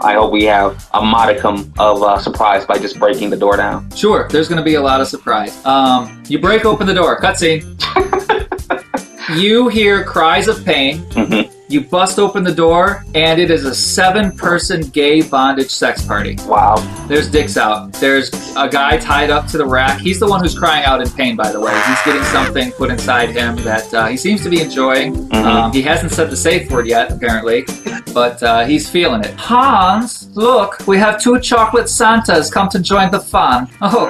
I hope we have a modicum of surprise by just breaking the door down. Sure, there's going to be a lot of surprise. You break open the door. Cutscene. You hear cries of pain. Mm-hmm. You bust open the door, and it is a 7-person gay bondage sex party. Wow. There's dicks out. There's a guy tied up to the rack. He's the one who's crying out in pain, by the way. He's getting something put inside him that he seems to be enjoying. Mm-hmm. He hasn't said the safe word yet, apparently, but he's feeling it. Hans, look, we have 2 chocolate Santas come to join the fun. Oh,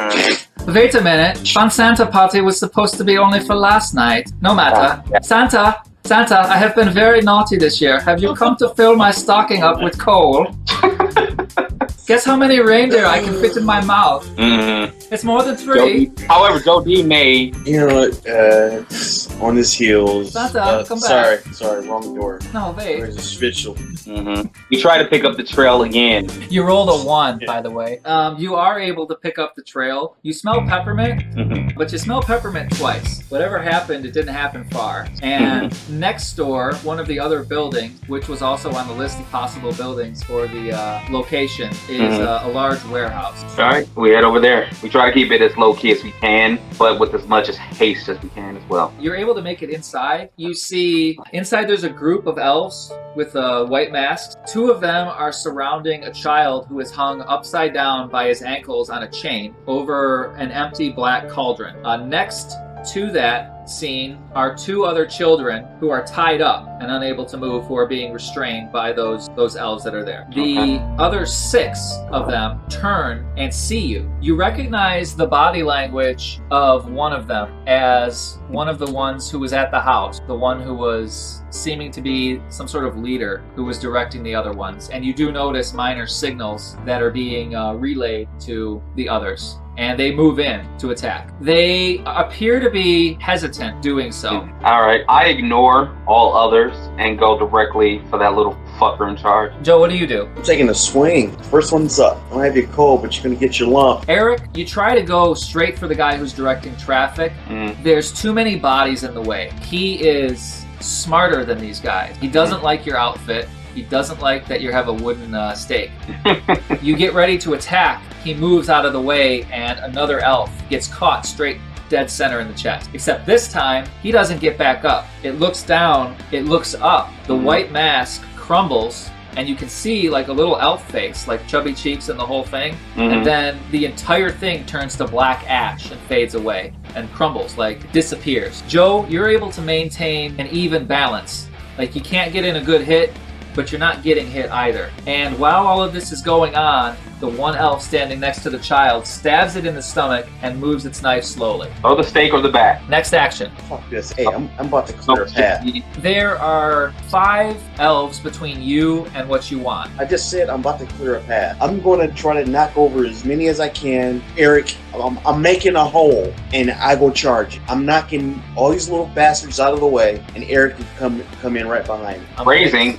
wait a minute. Fun Santa party was supposed to be only for last night. No matter. Santa, I have been very naughty this year. Have you come to fill my stocking up with coal? Guess how many reindeer I can fit in my mouth? Mm-hmm. It's more than 3. However, Joe D made... You know what, on his heels. Santa, come back. Sorry, wrong door. No, wait. Where's his official? Mm-hmm. You try to pick up the trail again. You rolled a 1, by the way. You are able to pick up the trail. You smell peppermint, but you smell peppermint twice. Whatever happened, it didn't happen far. And next door, one of the other buildings, which was also on the list of possible buildings for the location, is a large warehouse. All right, we head over there. We try to keep it as low-key as we can, but with as much haste as we can as well. You're able to make it inside. You see, inside there's a group of elves with white masks. 2 of them are surrounding a child who is hung upside down by his ankles on a chain over an empty black cauldron. Next to that scene are 2 other children who are tied up and unable to move, who are being restrained by those elves that are there. The other 6 of them turn and see you. You recognize the body language of one of them as one of the ones who was at the house, the one who was seeming to be some sort of leader who was directing the other ones. And you do notice minor signals that are being relayed to the others. And they move in to attack. They appear to be hesitant doing so. All right, I ignore all others and go directly for that little fucker in charge. Joe, what do you do? I'm taking a swing. First one's up. I don't have your cold, but you're gonna get your lump. Eric, you try to go straight for the guy who's directing traffic. There's too many bodies in the way. He is smarter than these guys. He doesn't like your outfit. He doesn't like that you have a wooden stake. You get ready to attack. He moves out of the way, and another elf gets caught straight dead center in the chest. Except this time, he doesn't get back up. It looks down, it looks up. The white mask crumbles, and you can see like a little elf face, like chubby cheeks and the whole thing. And then the entire thing turns to black ash and fades away and crumbles, like disappears. Joe, you're able to maintain an even balance. Like you can't get in a good hit, but you're not getting hit either. And while all of this is going on, the one elf standing next to the child stabs it in the stomach and moves its knife slowly. Or the stake or the back. Next action. Fuck this. Hey, I'm about to clear a path. There are 5 elves between you and what you want. I just said I'm about to clear a path. I'm going to try to knock over as many as I can. Eric, I'm making a hole, and I go charge. I'm knocking all these little bastards out of the way, and Eric can come in right behind me. Raising.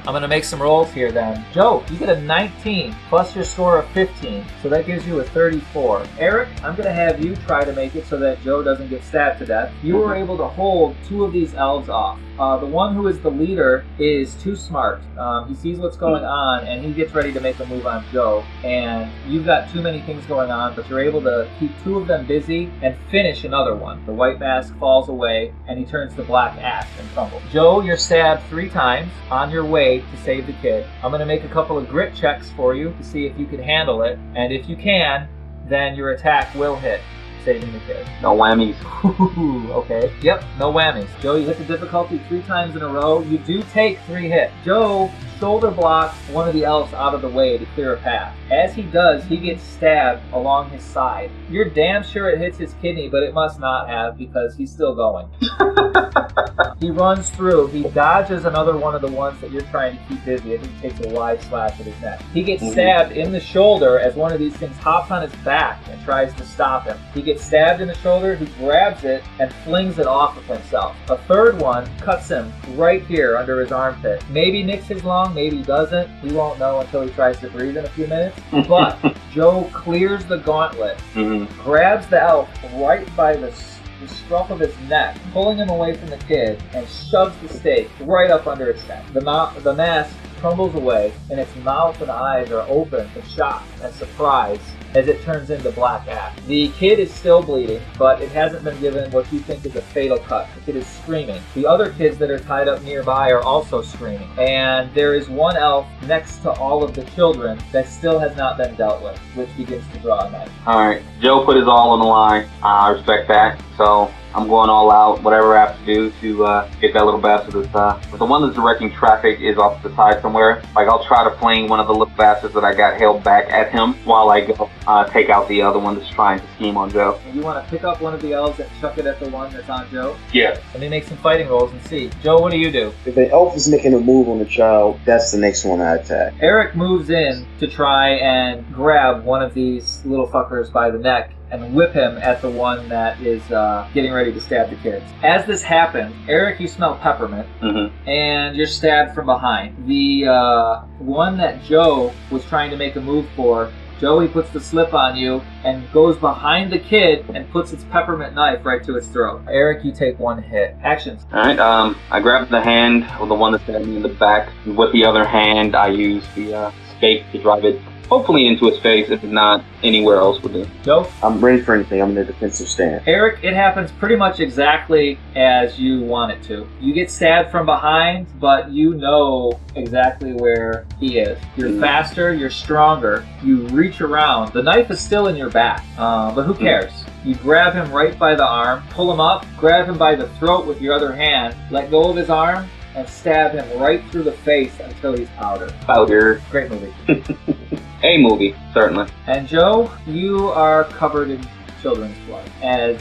I'm going to make some rolls here then. Joe, you get a 19 plus your score of 15, so that gives you a 34. Eric, I'm going to have you try to make it so that Joe doesn't get stabbed to death. You were able to hold 2 of these elves off. The one who is the leader is too smart. He sees what's going on, and he gets ready to make a move on Joe. And you've got too many things going on, but you're able to keep 2 of them busy and finish another one. The white mask falls away, and he turns to black ash and crumbles. Joe, you're stabbed 3 times on your way to save the kid. I'm going to make a couple of grit checks for you to see if you can handle it. And if you can, then your attack will hit, saving the kid. No whammies. Okay. Yep, no whammies. Joe, you hit the difficulty 3 times in a row. You do take 3 hits. Joe shoulder blocks one of the elves out of the way to clear a path. As he does, he gets stabbed along his side. You're damn sure it hits his kidney, but it must not have because he's still going. He runs through. He dodges another one of the ones that you're trying to keep busy. I think he takes a wide slash at his neck. He gets stabbed in the shoulder as one of these things hops on his back and tries to stop him. He gets stabbed in the shoulder. He grabs it and flings it off of himself. A third one cuts him right here under his armpit. Maybe nicks his lung, maybe he doesn't. We won't know until he tries to breathe in a few minutes. But Joe clears the gauntlet, grabs the elf right by the scruff of his neck, pulling him away from the kid, and shoves the stake right up under its neck. The mask crumbles away, and its mouth and eyes are open in shock and surprise as it turns into black ash. The kid is still bleeding, but it hasn't been given what you think is a fatal cut. The kid is screaming. The other kids that are tied up nearby are also screaming. And there is one elf next to all of the children that still has not been dealt with, which begins to draw a knife. Alright, Joe put his all on the line. I respect that. So I'm going all out, whatever I have to do to get that little bastard that's, but the one that's directing traffic is off to the side somewhere. Like, I'll try to fling one of the little bastards that I got held back at him while I go take out the other one that's trying to scheme on Joe. And you want to pick up one of the elves and chuck it at the one that's on Joe? Yeah. Let me make some fighting rolls and see. Joe, what do you do? If an elf is making a move on the child, that's the next one I attack. Eric moves in to try and grab one of these little fuckers by the neck and whip him at the one that is getting ready to stab the kids. As this happens, Eric, you smell peppermint, and you're stabbed from behind. The one that Joe was trying to make a move for, Joey puts the slip on you and goes behind the kid and puts its peppermint knife right to its throat. Eric, you take one hit. Actions. Alright, I grab the hand of the one that stabbed me in the back. With the other hand, I use the stake to drive it hopefully into his face, if not anywhere else would do. Joe? I'm ready for anything. I'm in a defensive stand. Eric, it happens pretty much exactly as you want it to. You get stabbed from behind, but you know exactly where he is. You're faster, you're stronger, you reach around. The knife is still in your back, but who cares? You grab him right by the arm, pull him up, grab him by the throat with your other hand, let go of his arm, and stab him right through the face until he's powder. Powder. Great movie. A movie, certainly. And Joe, you are covered in children's blood as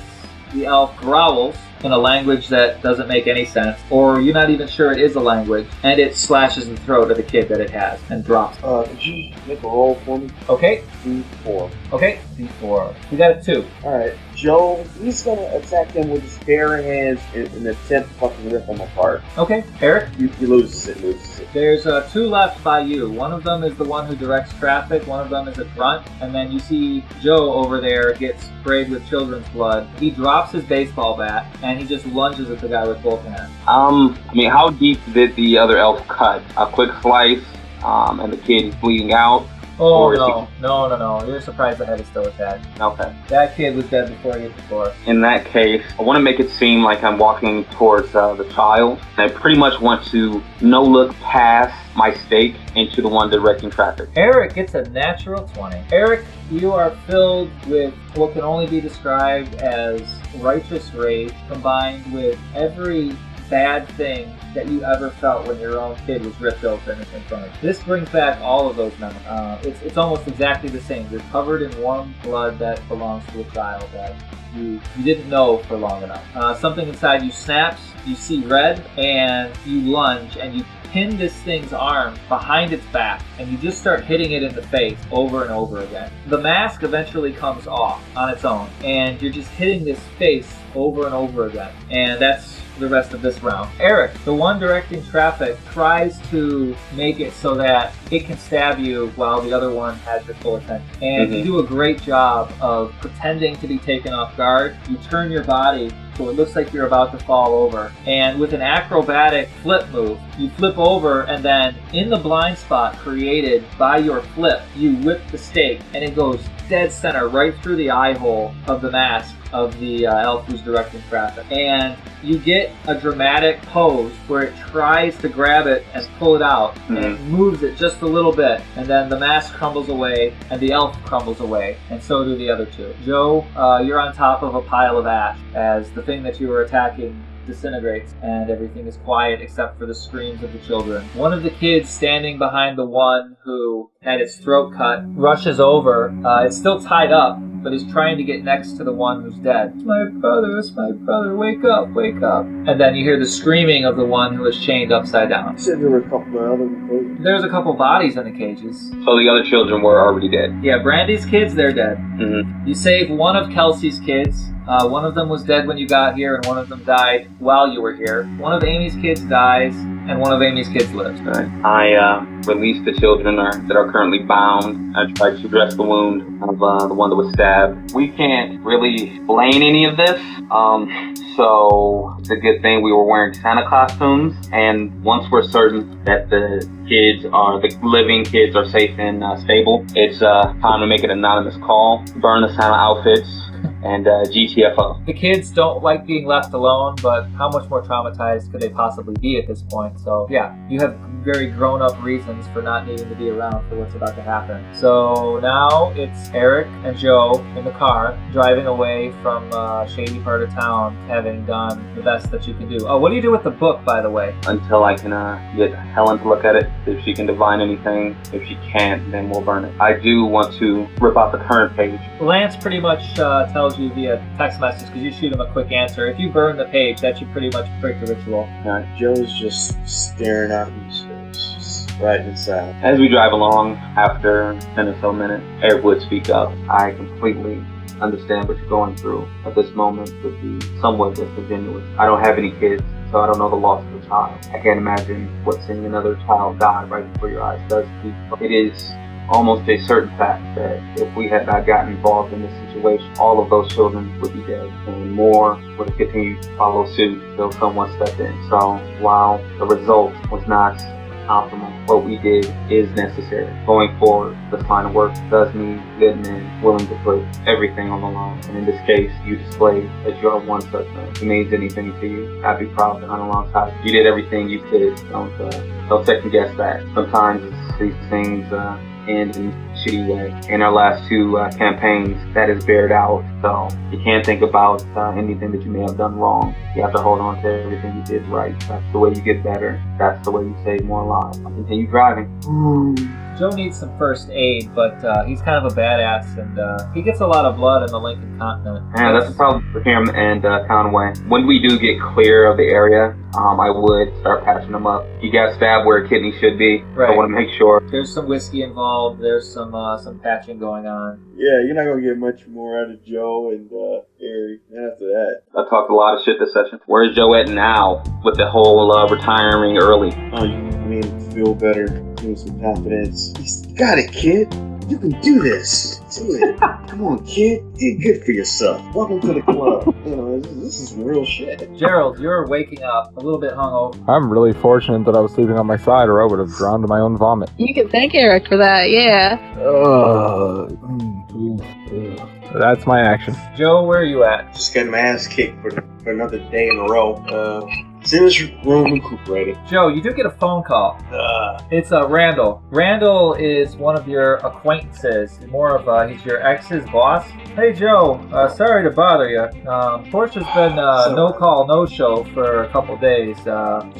the elf growls in a language that doesn't make any sense, or you're not even sure it is a language, and it slashes the throat of the kid that it has and drops. Could you make a roll for me? Okay. D4. Okay, D4. We got a 2. Alright, Joe, he's gonna attack him with his bare hands in an attempt to fucking rip him apart. Okay, Eric? He loses it. There's 2 left by you. One of them is the one who directs traffic, one of them is a grunt, and then you see Joe over there gets sprayed with children's blood. He drops his baseball bat, and he just lunges at the guy with both hands. I mean, how deep did the other elf cut? A quick slice, and the kid is bleeding out? Oh, no. You're surprised the head is still attached. Okay. That kid was dead before he hit the floor. In that case, I want to make it seem like I'm walking towards the child. I pretty much want to no-look past my stake into the one directing traffic. Eric gets a natural 20. Eric, you are filled with what can only be described as righteous rage combined with every bad thing that you ever felt when your own kid was ripped open in front of you. This brings back all of those memories. It's almost exactly the same. You're covered in warm blood that belongs to a child that you didn't know for long enough. Something inside you snaps, you see red, and you lunge, and you pin this thing's arm behind its back, and you just start hitting it in the face over and over again. The mask eventually comes off on its own, and you're just hitting this face over and over again. And that's the rest of this round. Eric, the one directing traffic, tries to make it so that it can stab you while the other one has your full attention. And you do a great job of pretending to be taken off guard. You turn your body so it looks like you're about to fall over. And with an acrobatic flip move, you flip over, and then in the blind spot created by your flip, you whip the stake, and it goes dead center right through the eye hole of the mask of the elf who's directing traffic. And you get a dramatic pose where it tries to grab it and pull it out, and it moves it just a little bit, and then the mask crumbles away, and the elf crumbles away, and so do the other two. Joe, you're on top of a pile of ash as the thing that you were attacking disintegrates, and everything is quiet except for the screams of the children. One of the kids standing behind the one who had its throat cut rushes over. It's still tied up, but is trying to get next to the one who's dead. It's my brother, wake up, wake up. And then you hear the screaming of the one who is chained upside down. You said there were a couple of other cages. There's a couple bodies in the cages. So the other children were already dead? Yeah, Brandy's kids, they're dead. You saved one of Kelsey's kids. One of them was dead when you got here, and one of them died while you were here. One of Amy's kids dies, and one of Amy's kids lives. Right. I released the children that are currently bound. I tried to dress the wound of the one that was stabbed. We can't really explain any of this, So it's a good thing we were wearing Santa costumes. And once we're certain that the living kids are safe and stable, it's time to make an anonymous call, burn the Santa outfits, and GTFO. The kids don't like being left alone, but how much more traumatized could they possibly be at this point? So yeah, you have very grown-up reasons for not needing to be around for what's about to happen. So now it's Eric and Joe in the car driving away from a shady part of town, having done the best that you can do. Oh, what do you do with the book, by the way? Until I can get Helen to look at it, if she can divine anything. If she can't, then we'll burn it. I do want to rip out the current page. Lance pretty much tells you via text message, because you shoot him a quick answer. If you burn the page, that should pretty much break the ritual. Joe's just staring out in space, just right inside. As we drive along, after 10 or so minutes, Eric would speak up. I completely understand what you're going through at this moment would be somewhat disingenuous. I don't have any kids, so I don't know the loss of a child. I can't imagine what seeing another child die right before your eyes does to you. It is almost a certain fact that if we had not gotten involved in this situation, all of those children would be dead, and more would have continued to follow suit until someone stepped in. So while the result was not optimal, what we did is necessary. Going forward, this line of work does need good men willing to put everything on the line. And in this case, you displayed that you are one such man. If it means anything to you, I'd be proud to hunt alongside you. You did everything you could. Don't second guess that. Sometimes these things end in a shitty way. In our last two campaigns, that is bared out. So you can't think about anything that you may have done wrong. You have to hold on to everything you did right. That's the way you get better. That's the way you save more lives. Continue driving. Joe needs some first aid, but he's kind of a badass, and he gets a lot of blood in the Lincoln Continent. Yeah, that's a problem for him and Conway. When we do get clear of the area, I would start patching him up. He got stabbed where a kidney should be. Right. I want to make sure. There's some whiskey involved. There's some patching going on. Yeah, you're not gonna get much more out of Joe and Eric after that. I talked a lot of shit this session. Where's Joe at now with the whole retiring early? Oh, you made him feel better, give him some confidence. You got it, kid. You can do this. Do it. Come on, kid. Do good for yourself. Welcome to the club. This is real shit. Gerald, you're waking up a little bit hungover. I'm really fortunate that I was sleeping on my side, or I would have drowned in my own vomit. You can thank Eric for that, yeah. That's my action. Joe, where are you at? Just got my ass kicked for another day in a row. It's in this room recuperating. Joe, you do get a phone call. It's Randall. Randall is one of your acquaintances. More of he's your ex's boss. Hey Joe, sorry to bother you. Portia's been no call, no show for a couple days.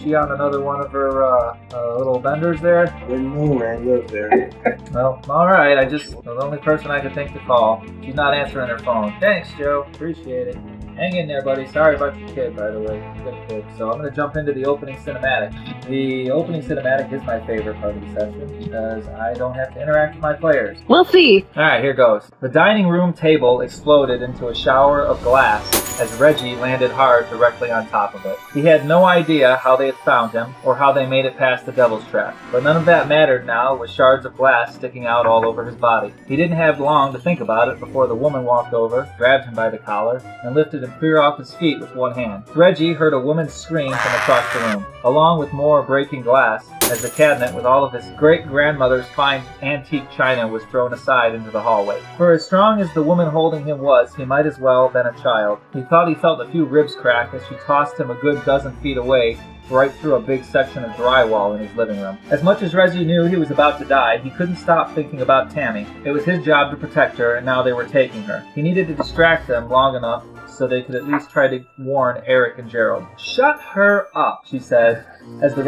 She on another one of her little vendors there? No, Randall there. Well, alright, the only person I could think to call. She's not answering her phone. Thanks, Joe. Appreciate it. Hang in there, buddy. Sorry about your kid, by the way. Good kid. So I'm going to jump into the opening cinematic. The opening cinematic is my favorite part of the session because I don't have to interact with my players. We'll see. Alright, here goes. The dining room table exploded into a shower of glass as Reggie landed hard directly on top of it. He had no idea how they had found him or how they made it past the devil's trap, but none of that mattered now with shards of glass sticking out all over his body. He didn't have long to think about it before the woman walked over, grabbed him by the collar, and lifted him clear off his feet with one hand. Reggie heard a woman's scream from across the room, along with more breaking glass, as the cabinet with all of his great-grandmother's fine antique china was thrown aside into the hallway. For as strong as the woman holding him was, he might as well have been a child. He thought he felt a few ribs crack as she tossed him a good dozen feet away, right through a big section of drywall in his living room. As much as Reggie knew he was about to die, he couldn't stop thinking about Tammy. It was his job to protect her, and now they were taking her. He needed to distract them long enough so they could at least try to warn Eric and Gerald. "Shut her up," she said, as the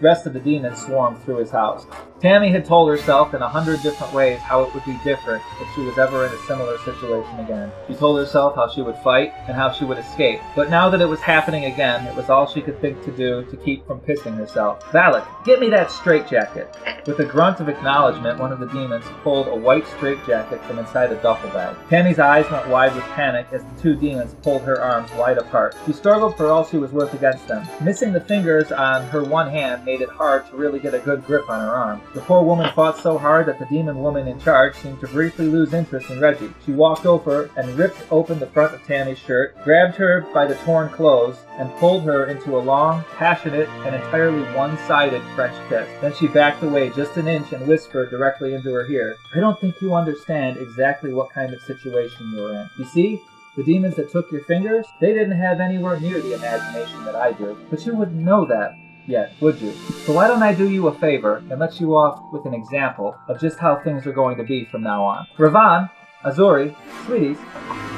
rest of the demons swarmed through his house. Tammy had told herself in 100 different ways how it would be different if she was ever in a similar situation again. She told herself how she would fight and how she would escape. But now that it was happening again, it was all she could think to do to keep from pissing herself. "Valak, get me that straitjacket." With a grunt of acknowledgement, one of the demons pulled a white straitjacket from inside a duffel bag. Tammy's eyes went wide with panic as the two demons pulled her arms wide apart. She struggled for all she was worth against them. Missing the fingers on her one hand made it hard to really get a good grip on her arm. The poor woman fought so hard that the demon woman in charge seemed to briefly lose interest in Reggie. She walked over and ripped open the front of Tammy's shirt, grabbed her by the torn clothes, and pulled her into a long, passionate, and entirely one-sided French kiss. Then she backed away just an inch and whispered directly into her ear, "I don't think you understand exactly what kind of situation you're in. You see, the demons that took your fingers, they didn't have anywhere near the imagination that I do. But you wouldn't know that yet, would you? So why don't I do you a favor and let you off with an example of just how things are going to be from now on. Ravan, Azuri, sweeties,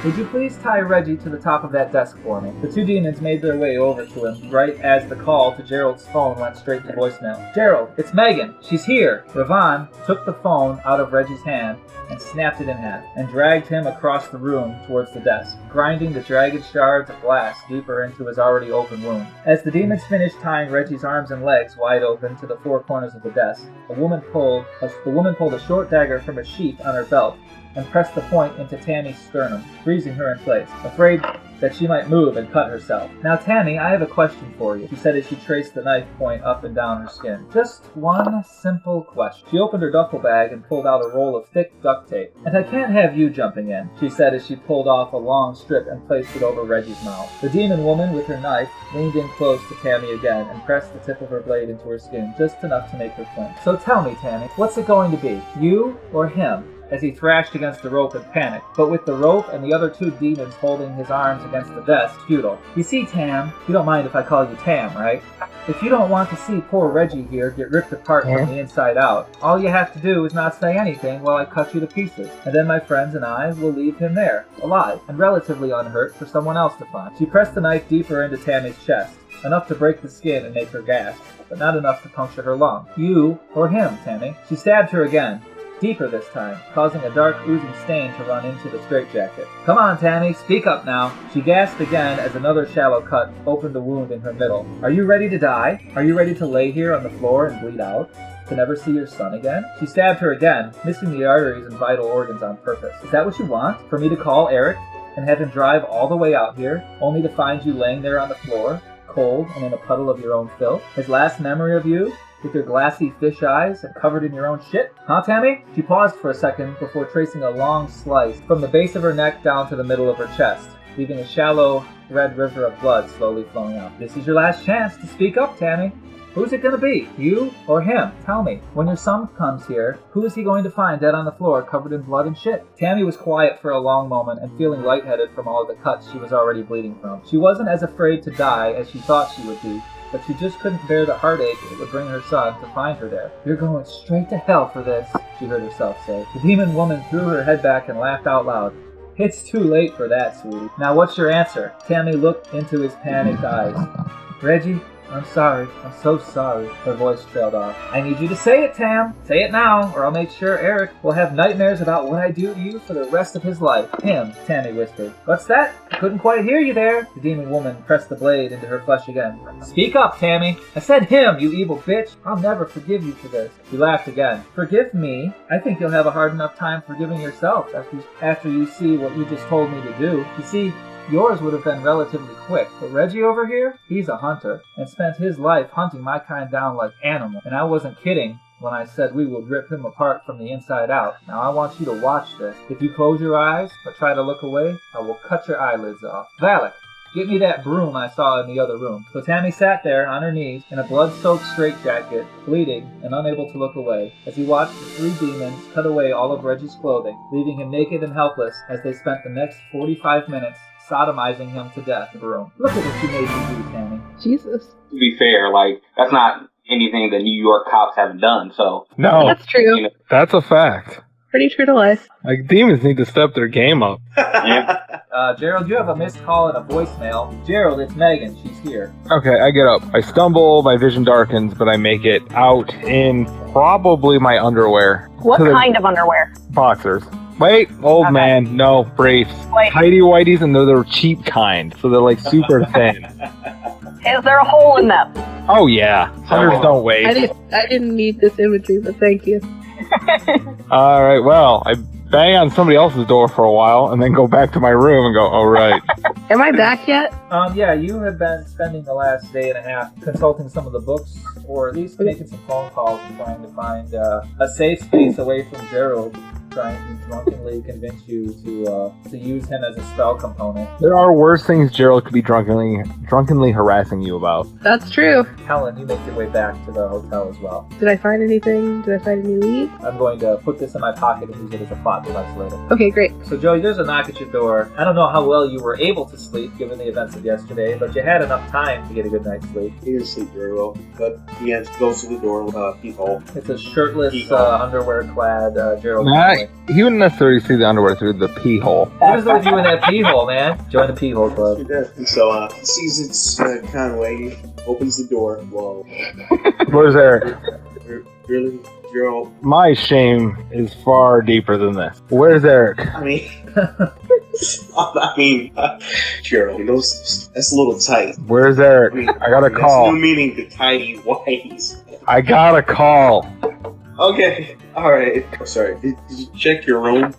would you please tie Reggie to the top of that desk for me?" The two demons made their way over to him right as the call to Gerald's phone went straight to voicemail. "Gerald, it's Megan. She's here." Ravan took the phone out of Reggie's hand and snapped it in half, and dragged him across the room towards the desk, grinding the jagged shards of glass deeper into his already open wound. As the demons finished tying Reggie's arms and legs wide open to the four corners of the desk, the woman pulled a short dagger from a sheath on her belt and pressed the point into Tammy's sternum, freezing her in place, afraid that she might move and cut herself. "Now, Tammy, I have a question for you," she said as she traced the knife point up and down her skin. "Just one simple question." She opened her duffel bag and pulled out a roll of thick duct tape. "And I can't have you jumping in," she said as she pulled off a long strip and placed it over Reggie's mouth. The demon woman, with her knife, leaned in close to Tammy again and pressed the tip of her blade into her skin just enough to make her flinch. "So tell me, Tammy, what's it going to be? You or him?" As he thrashed against the rope in panic, but with the rope and the other two demons holding his arms against the desk, futile. "You see, Tam, you don't mind if I call you Tam, right? If you don't want to see poor Reggie here get ripped apart from the inside out, all you have to do is not say anything while I cut you to pieces, and then my friends and I will leave him there, alive, and relatively unhurt for someone else to find." She pressed the knife deeper into Tammy's chest, enough to break the skin and make her gasp, but not enough to puncture her lung. "You or him, Tammy." She stabbed her again, deeper this time, causing a dark oozing stain to run into the straitjacket. "Come on, Tammy, speak up now." She gasped again as another shallow cut opened a wound in her middle. "Are you ready to die? Are you ready to lay here on the floor and bleed out? To never see your son again?" She stabbed her again, missing the arteries and vital organs on purpose. "Is that what you want? For me to call Eric and have him drive all the way out here, only to find you laying there on the floor, cold and in a puddle of your own filth? His last memory of you, with your glassy fish eyes and covered in your own shit? Huh, Tammy?" She paused for a second before tracing a long slice from the base of her neck down to the middle of her chest, leaving a shallow red river of blood slowly flowing out. "This is your last chance to speak up, Tammy. Who's it gonna be? You or him? Tell me. When your son comes here, who is he going to find dead on the floor covered in blood and shit?" Tammy was quiet for a long moment and feeling lightheaded from all of the cuts she was already bleeding from. She wasn't as afraid to die as she thought she would be, but she just couldn't bear the heartache it would bring her son to find her there. "You're going straight to hell for this," she heard herself say. The demon woman threw her head back and laughed out loud. "It's too late for that, sweetie. Now what's your answer?" Tammy looked into his panicked eyes. "Reggie, I'm sorry. I'm so sorry." Her voice trailed off. "I need you to say it, Tam. Say it now, or I'll make sure Eric will have nightmares about what I do to you for the rest of his life." "Him," Tammy whispered. "What's that? I couldn't quite hear you there." The demon woman pressed the blade into her flesh again. "Speak up, Tammy." "I said him, you evil bitch. I'll never forgive you for this." She laughed again. "Forgive me? I think you'll have a hard enough time forgiving yourself after you see what you just told me to do. You see, yours would have been relatively quick, but Reggie over here, he's a hunter, and spent his life hunting my kind down like animals. And I wasn't kidding when I said we would rip him apart from the inside out. Now I want you to watch this. If you close your eyes or try to look away, I will cut your eyelids off. Valak, get me that broom I saw in the other room." So Tammy sat there on her knees in a blood-soaked straitjacket, bleeding and unable to look away, as he watched the three demons cut away all of Reggie's clothing, leaving him naked and helpless as they spent the next 45 minutes sodomizing him to death in the room. "Look at what you made me do, Tammy." Jesus. To be fair, like, that's not anything the New York cops haven't done, so... No, That's true. You know, that's a fact. Pretty true to life. Like, demons need to step their game up. yeah. Gerald, you have a missed call and a voicemail. Gerald, it's Megan. She's here. Okay, I get up. I stumble, my vision darkens, but I make it out in probably my underwear. What kind of underwear? Boxers. Wait, old Okay. man, no, briefs. Wait. Tighty whities, and they're the cheap kind, so they're like super thin. Is there a hole in them? Oh yeah, hunters don't wait. I didn't need this imagery, but thank you. All right, well, I bang on somebody else's door for a while, and then go back to my room and go, oh, right. Am I back yet? Yeah, you have been spending the last day and a half consulting some of the books, or at least making some phone calls and trying to find a safe space away from Gerald, trying to drunkenly convince you to use him as a spell component. There are worse things Gerald could be drunkenly harassing you about. That's true. Helen, you make your way back to the hotel as well. Did I find anything? Did I find any leads? I'm going to put this in my pocket and use it as a plot device later. Okay, great. So, Joey, there's a knock at your door. I don't know how well you were able to sleep given the events of yesterday, but you had enough time to get a good night's sleep. He didn't sleep very well, but he goes to the door, peephole. It's a shirtless, underwear-clad Gerald. He wouldn't necessarily see the underwear through the pee hole. What is with you in that pee hole, man? Join the pee hole club. And so he sees it's Conway, opens the door. Whoa. Where's Eric? Really? Gerald? My shame is far deeper than this. Where's Eric? I mean, Gerald, that's a little tight. Where's Eric? I got a call. That's new meaning to tidy whities. I got a call. Okay, alright. Sorry, did you check your room?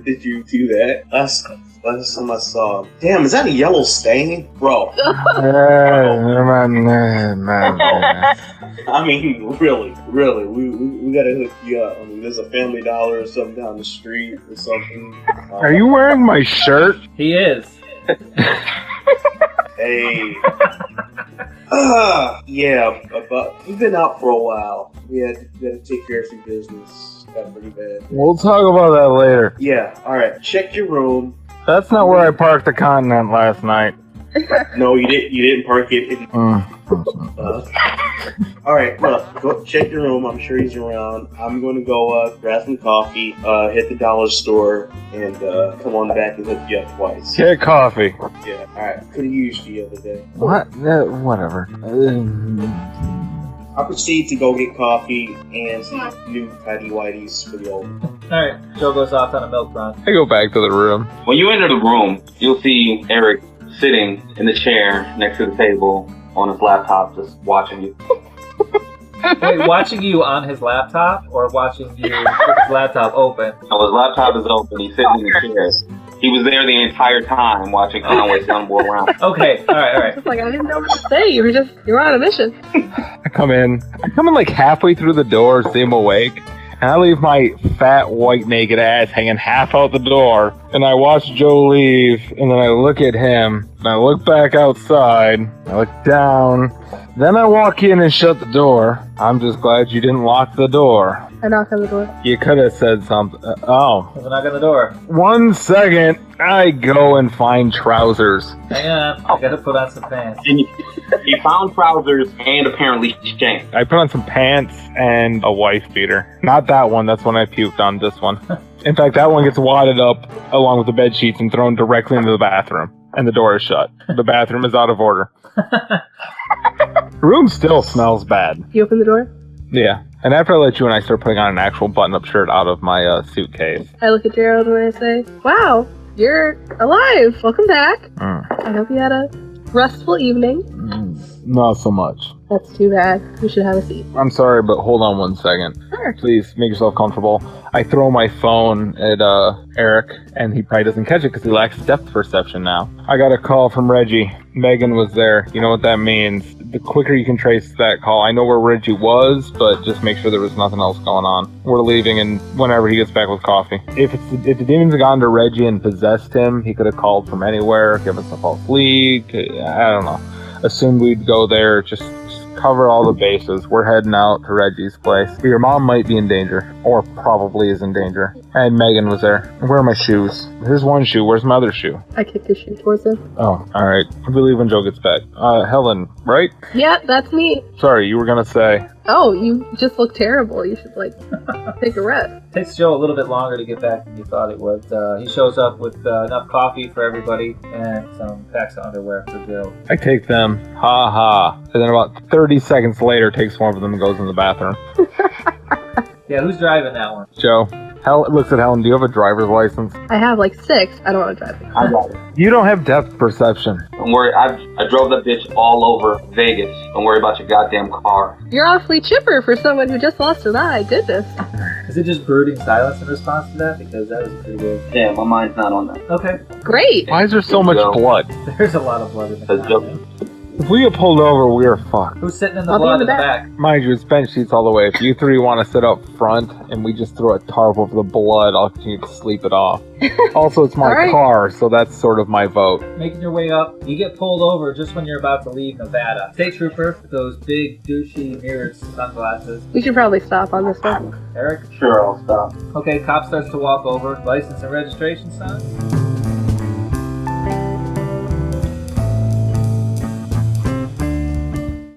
Did you do that? Last time I saw him. Damn, is that a yellow stain? Bro. I mean, really, we gotta hook you up. I mean, there's a Family Dollar or something down the street or something. Are you wearing my shirt? He is. Hey. Yeah, but we've been out for a while. We had to take care of some business. Got pretty bad. We'll talk about that later. Yeah, alright. Check your room. That's not where I parked the Continent last night. No, you didn't park it in... Alright, well, go check your room. I'm sure he's around. I'm going to go grab some coffee, hit the dollar store, and come on back and hook you up twice. Get coffee. Yeah, alright. Could have used you the other day. What? Whatever. I proceed to go get coffee and some new tidy whities for the old. Alright, Joe goes off on a milk run. I go back to the room. When you enter the room, you'll see Eric sitting in the chair next to the table on his laptop, just watching you. Wait, watching you on his laptop, or watching you with his laptop open? No, his laptop is open. He's sitting in the chair. He was there the entire time watching Conway stumble around. Okay, alright. It's like I didn't know what to say. You were on a mission. I come in like halfway through the door, see him awake, and I leave my fat, white, naked ass hanging half out the door, and I watch Joe leave, and then I look at him, and I look back outside, I look down, then I walk in and shut the door. I'm just glad you didn't lock the door. I knock on the door. You could have said something. There's a knock on the door. 1 second, I go and find trousers. Hang on, I gotta put on some pants. And he found trousers and apparently shank. I put on some pants and a wife beater. Not that one, that's when I puked on this one. In fact, that one gets wadded up along with the bed sheets and thrown directly into the bathroom. And the door is shut. The bathroom is out of order. The room still smells bad. You open the door? Yeah. And after I let you in, I start putting on an actual button-up shirt out of my suitcase. I look at Gerald and I say, wow, you're alive. Welcome back. I hope you had a restful evening. Not so much. That's too bad. You should have a seat. I'm sorry, but hold on 1 second. Sure. Please make yourself comfortable. I throw my phone at Eric, and he probably doesn't catch it because he lacks depth perception now. I got a call from Reggie. Megan was there. You know what that means. The quicker you can trace that call, I know where Reggie was, but just make sure there was nothing else going on. We're leaving, and whenever he gets back with coffee. If the demons had gone to Reggie and possessed him, he could have called from anywhere, given us a false lead. I don't know. Assumed we'd go there, just cover all the bases. We're heading out to Reggie's place. Your mom might be in danger, or probably is in danger. And Megan was there. Where are my shoes? Here's one shoe. Where's my other shoe? I kicked his shoe towards him. Oh, alright. We'll leave when Joe gets back. Helen, right? Yeah, that's me. Sorry, you were gonna say. Oh, you just look terrible. You should, take a rest. Takes Joe a little bit longer to get back than you thought it would. He shows up with enough coffee for everybody and some packs of underwear for Joe. I take them. Ha ha. And then about 30 seconds later, takes one of them and goes in the bathroom. Yeah, who's driving that one? Joe. Hell looks at Helen. Do you have a driver's license? I have like 6. I don't want to drive. I got it. You don't have depth perception. Don't worry, I drove that bitch all over Vegas. Don't worry about your goddamn car. You're awfully chipper for someone who just lost an eye. Goodness. Is it just brooding silence in response to that? Because that was pretty good. Yeah, my mind's not on that. Okay. Great. Why is there so much blood? There's a lot of blood in the car. If we get pulled over, we are fucked. Who's sitting in the I'll be blood in in the the back? Mind you, it's bench seats all the way. If you 3 want to sit up front and we just throw a tarp over the blood, I'll continue to sleep it off. Also, it's my All right. car, so that's sort of my vote. Making your way up, you get pulled over just when you're about to leave Nevada. State trooper with those big douchey mirrored sunglasses. We should probably stop on this one. Eric? Sure, I'll stop. Okay, cop starts to walk over. License and registration, son?